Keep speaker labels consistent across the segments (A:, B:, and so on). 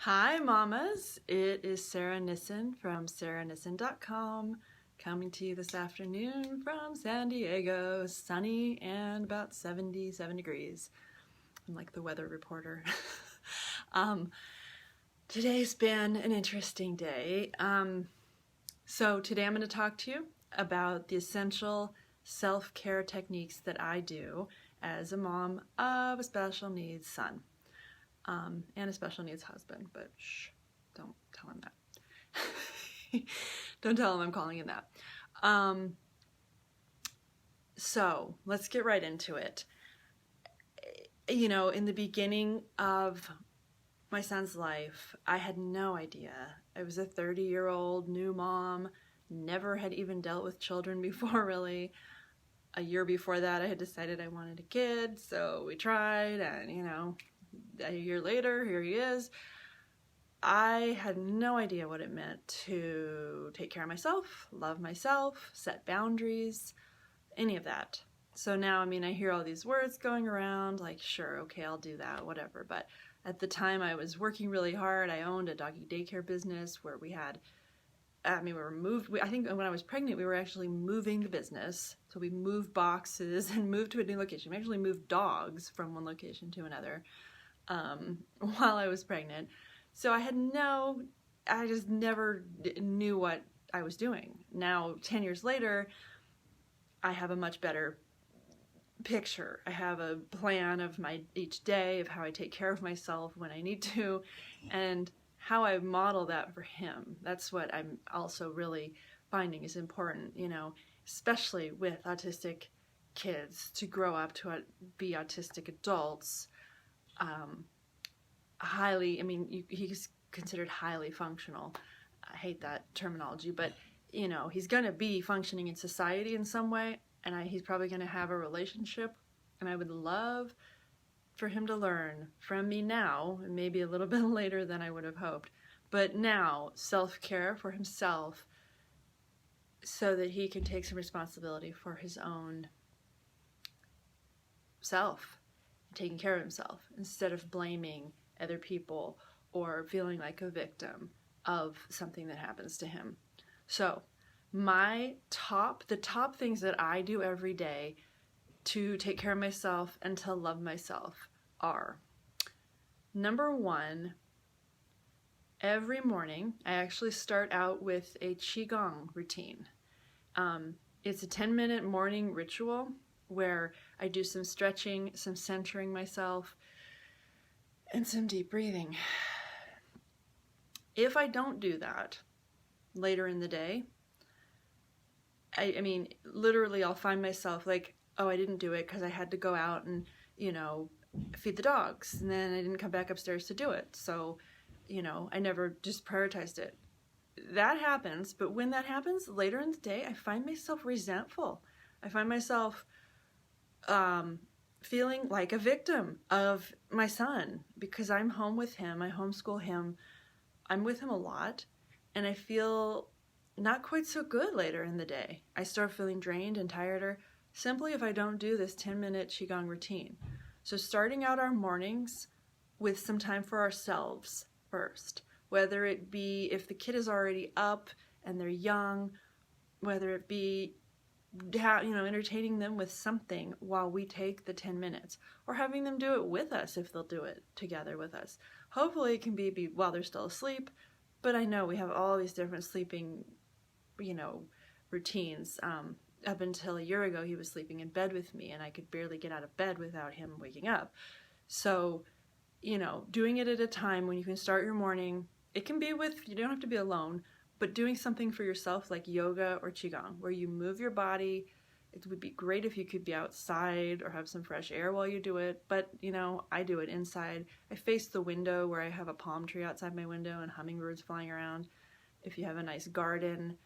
A: Hi, mamas. It is Sarah Nissen from sarahnissen.com coming to you this afternoon from San Diego. Sunny and about 77 degrees. I'm like the weather reporter. Today's been an interesting day. So today I'm going to talk to you about the essential self-care techniques that I do as a mom of a special needs son. And a special needs husband, but shh, don't tell him that. Don't tell him I'm calling him that. So let's get right into it. You know, in the beginning of my son's life, I had no idea. I was a 30-year-old new mom, never had even dealt with children before, really. A year before that, I had decided I wanted a kid, so we tried, and a year later, here he is. I had no idea what it meant to take care of myself, love myself, set boundaries, any of that. So now, I hear all these words going around, like, sure, okay, I'll do that, whatever. But at the time, I was working really hard. I owned a doggy daycare business where we had, we were moved. I think when I was pregnant, we were actually moving the business. So we moved boxes and moved to a new location. We actually moved dogs from one location to another. While I was pregnant. So I just never knew what I was doing. Now, 10 years later, I have a much better picture. I have a plan of each day of how I take care of myself when I need to and how I model that for him. That's what I'm also really finding is important, especially with autistic kids to grow up to be autistic adults. He's considered highly functional. I hate that terminology, but he's going to be functioning in society in some way, and he's probably going to have a relationship, and I would love for him to learn from me now, and maybe a little bit later than I would have hoped, but now self-care for himself so that he can take some responsibility for his own self, taking care of himself instead of blaming other people or feeling like a victim of something that happens to him. So the top things that I do every day to take care of myself and to love myself are, number one, every morning I actually start out with a Qigong routine. It's a 10-minute morning ritual where I do some stretching, some centering myself, and some deep breathing. If I don't do that later in the day, literally I'll find myself like, oh, I didn't do it because I had to go out and, feed the dogs, and then I didn't come back upstairs to do it. So, I never just prioritized it. That happens, but when that happens later in the day, I find myself resentful. I find myself feeling like a victim of my son because I'm home with him. I homeschool him. I'm with him a lot, and I feel not quite so good later in the day. I start feeling drained and tireder simply if I don't do this 10-minute Qigong routine. So starting out our mornings with some time for ourselves first, whether it be if the kid is already up and they're young, whether it be entertaining them with something while we take the 10 minutes, or having them do it with us if they'll do it together with us. Hopefully it can be while they're still asleep, but I know we have all these different sleeping, routines. Up until a year ago, he was sleeping in bed with me, and I could barely get out of bed without him waking up. So, doing it at a time when you can start your morning, it can be you don't have to be alone, but doing something for yourself like yoga or Qigong, where you move your body. It would be great if you could be outside or have some fresh air while you do it, but I do it inside. I face the window where I have a palm tree outside my window and hummingbirds flying around. If you have a nice garden,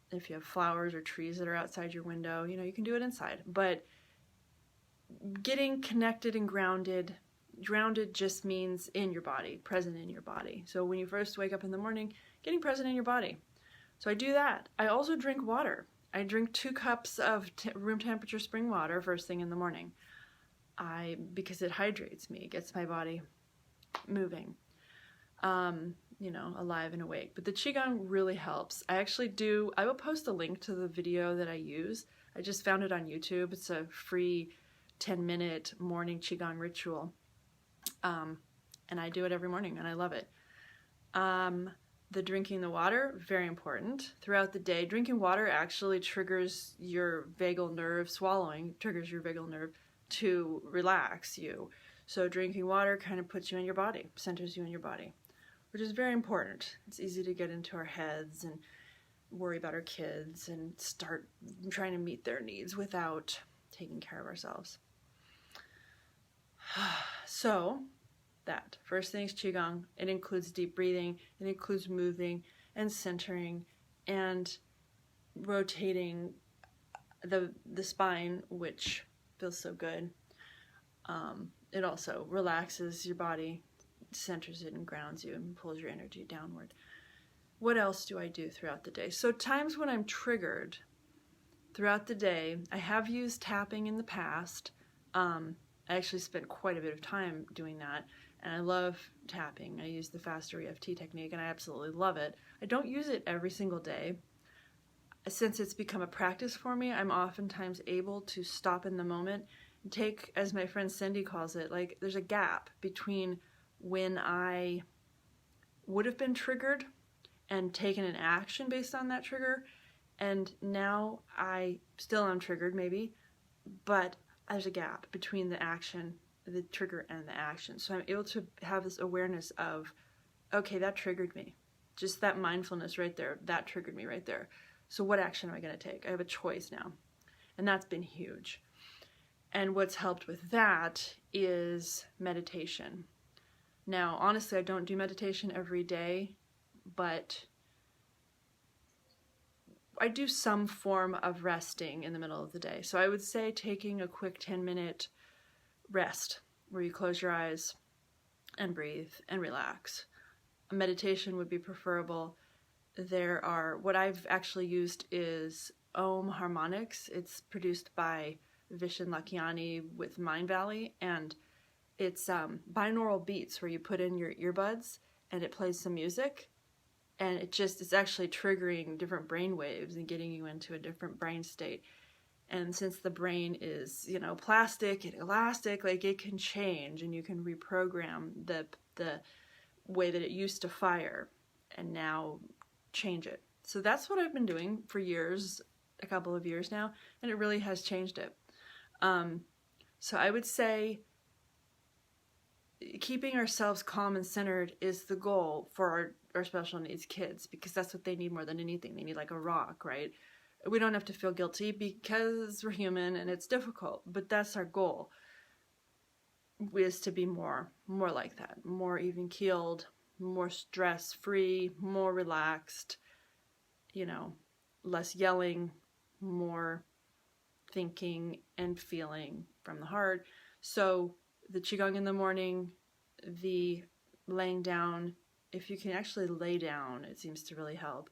A: if you have flowers or trees that are outside your window, you can do it inside. But getting connected and grounded just means in your body, present in your body. So when you first wake up in the morning, getting present in your body. So I do that. I also drink water. I drink 2 cups of room temperature spring water first thing in the morning. Because it hydrates me, it gets my body moving. you know, alive and awake. But the Qigong really helps. I will post a link to the video that I use. I just found it on YouTube. It's a free 10-minute morning Qigong ritual. And I do it every morning and I love it. The drinking the water, very important. Throughout the day, drinking water actually triggers your vagal nerve, swallowing triggers your vagal nerve to relax you. So drinking water kind of puts you in your body, centers you in your body, which is very important. It's easy to get into our heads and worry about our kids and start trying to meet their needs without taking care of ourselves. So that first thing is Qigong. It includes deep breathing, it includes moving and centering and rotating the spine, which feels so good. It also relaxes your body, centers it and grounds you and pulls your energy downward. What else do I do throughout the day? So times when I'm triggered throughout the day, I have used tapping in the past. I actually spent quite a bit of time doing that, and I love tapping. I use the faster EFT technique, and I absolutely love it. I don't use it every single day. Since it's become a practice for me, I'm oftentimes able to stop in the moment and take, as my friend Cindy calls it, like there's a gap between when I would have been triggered and taken an action based on that trigger, and now I still am triggered maybe, but there's a gap between the action, the trigger, and the action. So I'm able to have this awareness of, okay, that triggered me. Just that mindfulness right there, that triggered me right there. So what action am I going to take? I have a choice now. And that's been huge. And what's helped with that is meditation. Now, honestly, I don't do meditation every day, but I do some form of resting in the middle of the day. So I would say taking a quick 10-minute rest where you close your eyes and breathe and relax. A meditation would be preferable. What I've actually used is Om Harmonics. It's produced by Vishen Lakhiani with Mind Valley, and it's binaural beats where you put in your earbuds and it plays some music, and it's actually triggering different brain waves and getting you into a different brain state. And since the brain is, you know, plastic and elastic, like it can change and you can reprogram the way that it used to fire and now change it. So that's what I've been doing for years, a couple of years now, and it really has changed it. So I would say keeping ourselves calm and centered is the goal for our special needs kids, because that's what they need more than anything. They need like a rock, right? We don't have to feel guilty because we're human and it's difficult, but that's our goal, is to be more like that, more even-keeled, more stress-free, more relaxed, you know, less yelling, more thinking and feeling from the heart. So the Qigong in the morning, the laying down, if you can actually lay down, it seems to really help.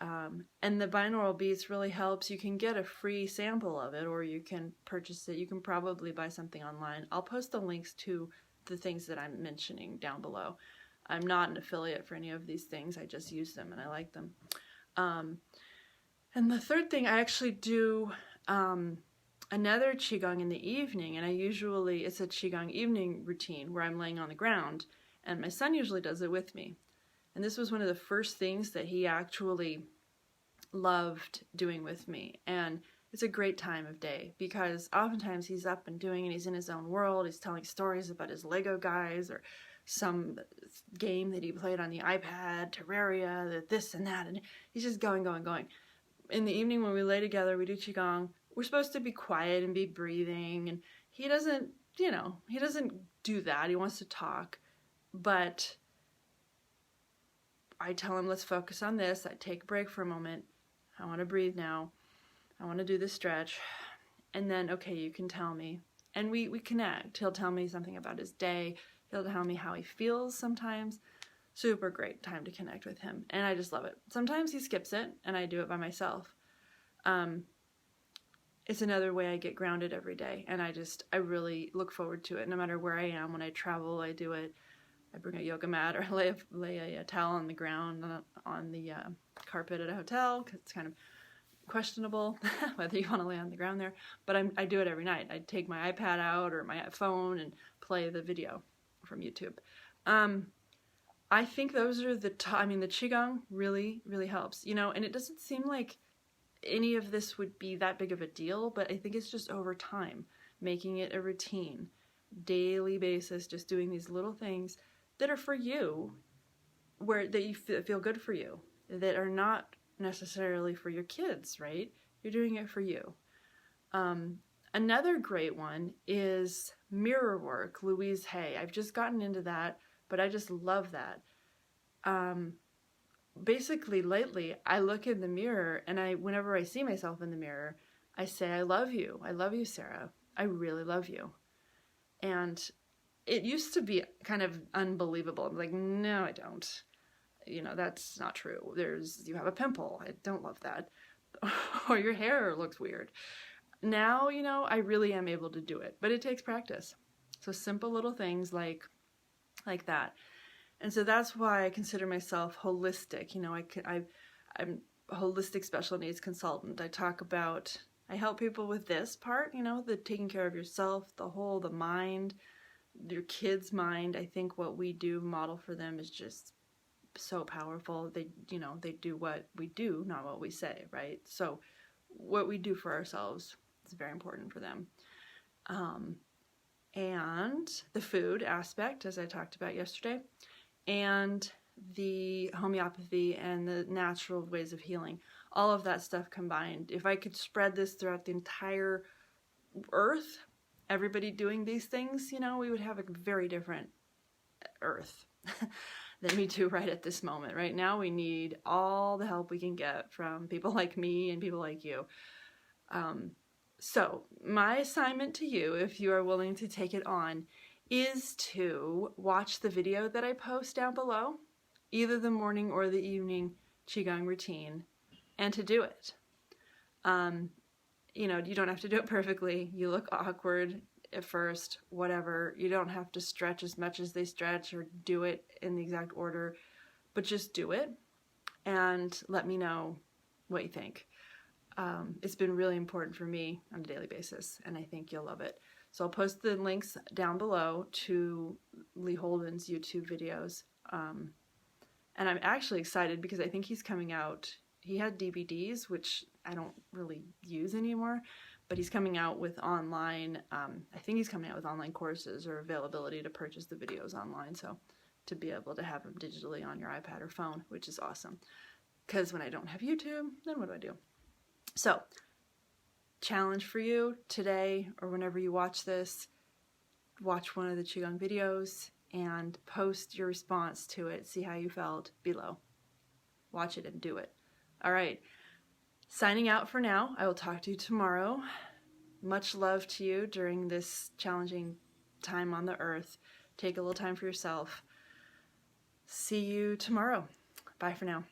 A: And the binaural beats really helps. You can get a free sample of it, or you can purchase it. You can probably buy something online. I'll post the links to the things that I'm mentioning down below. I'm not an affiliate for any of these things. I just use them and I like them. And the third thing, I actually do another Qigong in the evening, and it's a Qigong evening routine where I'm laying on the ground, and my son usually does it with me. And this was one of the first things that he actually loved doing with me. And it's a great time of day because oftentimes he's up and doing and he's in his own world. He's telling stories about his Lego guys or some game that he played on the iPad, Terraria, this and that. And he's just going. In the evening when we lay together, we do Qigong. We're supposed to be quiet and be breathing. And he doesn't do that. He wants to talk. But I tell him, let's focus on this. I take a break for a moment. I want to breathe now. I want to do this stretch. And then, okay, you can tell me. And we connect. He'll tell me something about his day. He'll tell me how he feels sometimes. Super great time to connect with him. And I just love it. Sometimes he skips it, and I do it by myself. It's another way I get grounded every day. And I really look forward to it. No matter where I am, when I travel, I do it. I bring a yoga mat or lay a towel on the ground on the carpet at a hotel, because it's kind of questionable whether you want to lay on the ground there. But I do it every night. I take my iPad out or my phone and play the video from YouTube. I think those are the top. I mean, the Qigong really, really helps, you know, and it doesn't seem like any of this would be that big of a deal, but I think it's just over time, making it a routine, daily basis, just doing these little things that are for you, that you feel good for you, that are not necessarily for your kids, right? You're doing it for you. Another great one is mirror work, Louise Hay. I've just gotten into that, but I just love that. Basically, lately, I look in the mirror, and whenever I see myself in the mirror, I say, I love you, Sarah. I really love you. And it used to be kind of unbelievable. I'm like, no, I don't. You know, that's not true. You have a pimple. I don't love that. Or your hair looks weird. Now, you know, I really am able to do it, but it takes practice. So simple little things like that. And so that's why I consider myself holistic. You know, I'm a holistic special needs consultant. I help people with this part, you know, the taking care of yourself, the mind, your kids' mind. I think what we do model for them is just so powerful. They do what we do, not what we say, right? So what we do for ourselves is very important for them. And the food aspect, as I talked about yesterday, and the homeopathy and the natural ways of healing, all of that stuff combined. If I could spread this throughout the entire earth, everybody doing these things, you know, we would have a very different earth than we do right at this moment. Right now, we need all the help we can get from people like me and people like you. So my assignment to you, if you are willing to take it on, is to watch the video that I post down below, either the morning or the evening Qigong routine, and to do it. You know, you don't have to do it perfectly. You look awkward at first, whatever. You don't have to stretch as much as they stretch or do it in the exact order, but just do it and let me know what you think. It's been really important for me on a daily basis, and I think you'll love it. So I'll post the links down below to Lee Holden's YouTube videos. And I'm actually excited because I think he's coming out. He had DVDs, which I don't really use anymore, but he's coming out with online, I think he's coming out with online courses or availability to purchase the videos online. So to be able to have them digitally on your iPad or phone, which is awesome. Because when I don't have YouTube, then what do? So, challenge for you today or whenever you watch this, watch one of the Qigong videos and post your response to it. See how you felt below. Watch it and do it. All right. Signing out for now. I will talk to you tomorrow. Much love to you during this challenging time on the earth. Take a little time for yourself. See you tomorrow. Bye for now.